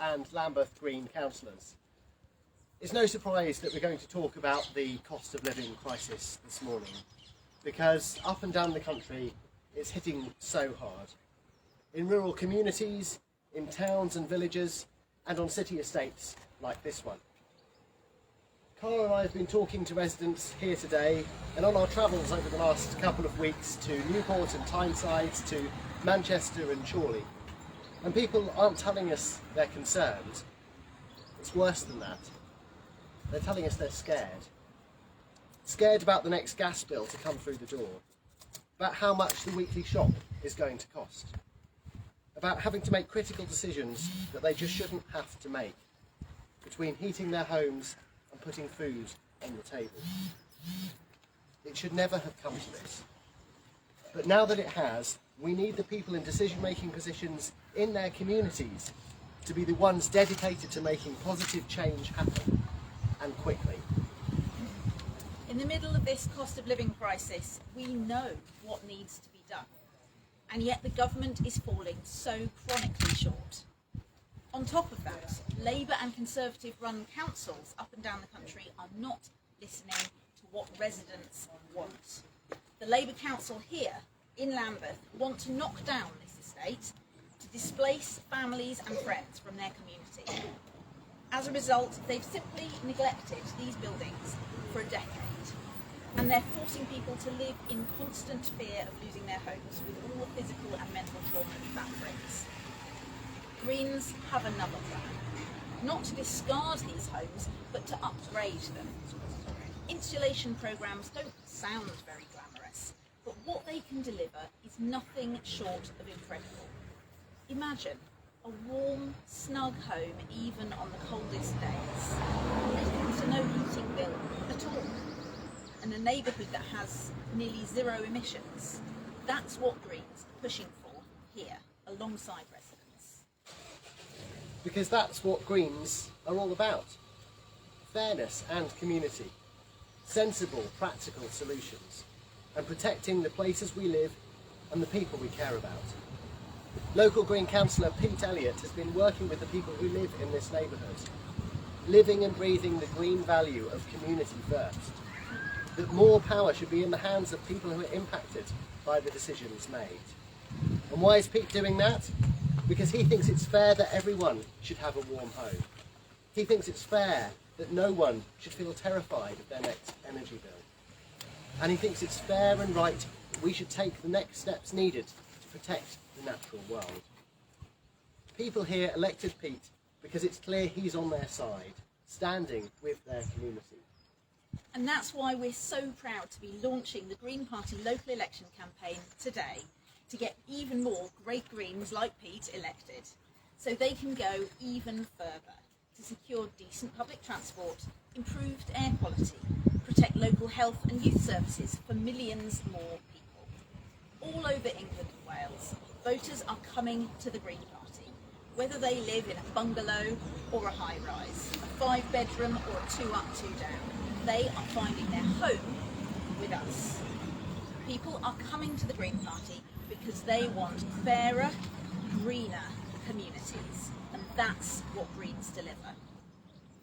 and Lambeth Green Councillors. It's no surprise that we're going to talk about the cost of living crisis this morning, because up and down the country it's hitting so hard. In rural communities, in towns and villages, and on city estates like this one. Carl and I have been talking to residents here today and on our travels over the last couple of weeks to Newport and Tyneside, to Manchester and Chorley. And people aren't telling us they're concerned. It's worse than that. They're telling us they're scared. Scared about the next gas bill to come through the door. About how much the weekly shop is going to cost. About having to make critical decisions that they just shouldn't have to make. Between heating their homes and putting food on the table. It should never have come to this. But now that it has, we need the people in decision-making positions in their communities to be the ones dedicated to making positive change happen, and quickly. In the middle of this cost of living crisis, we know what needs to be done, and yet the government is falling so chronically short. On top of that, Labour and Conservative-run councils up and down the country are not listening to what residents want. The Labour council here in Lambeth want to knock down this estate to displace families and friends from their community. As a result, they've simply neglected these buildings for a decade, and they're forcing people to live in constant fear of losing their homes with all the physical and mental trauma that brings. Greens have another plan, not to discard these homes, but to upgrade them. Insulation programmes don't sound very glamorous, but what they can deliver is nothing short of incredible. Imagine a warm, snug home even on the coldest days, little to no heating bill at all, and a neighbourhood that has nearly zero emissions. That's what Greens are pushing for here, alongside residents. Because that's what Greens are all about. Fairness and community. Sensible, practical solutions. And protecting the places we live and the people we care about. Local Green Councillor Pete Elliott has been working with the people who live in this neighbourhood, living and breathing the green value of community first. That more power should be in the hands of people who are impacted by the decisions made. And why is Pete doing that? Because he thinks it's fair that everyone should have a warm home. He thinks it's fair that no one should feel terrified of their next energy bill. And he thinks it's fair and right that we should take the next steps needed to protect the natural world. People here elected Pete because it's clear he's on their side, standing with their community. And that's why we're so proud to be launching the Green Party local election campaign today, to get even more great Greens like Pete elected, so they can go even further to secure decent public transport, improved air quality, protect local health and youth services for millions more people. All over England and Wales, voters are coming to the Green Party, whether they live in a bungalow or a high-rise, a 5-bedroom or a 2-up, 2-down. They are finding their home with us. People are coming to the Green Party because they want fairer, greener communities, and that's what Greens deliver.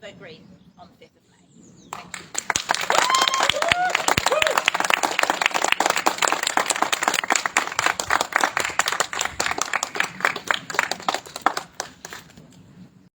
Vote Green on the 5th of May. Thank you.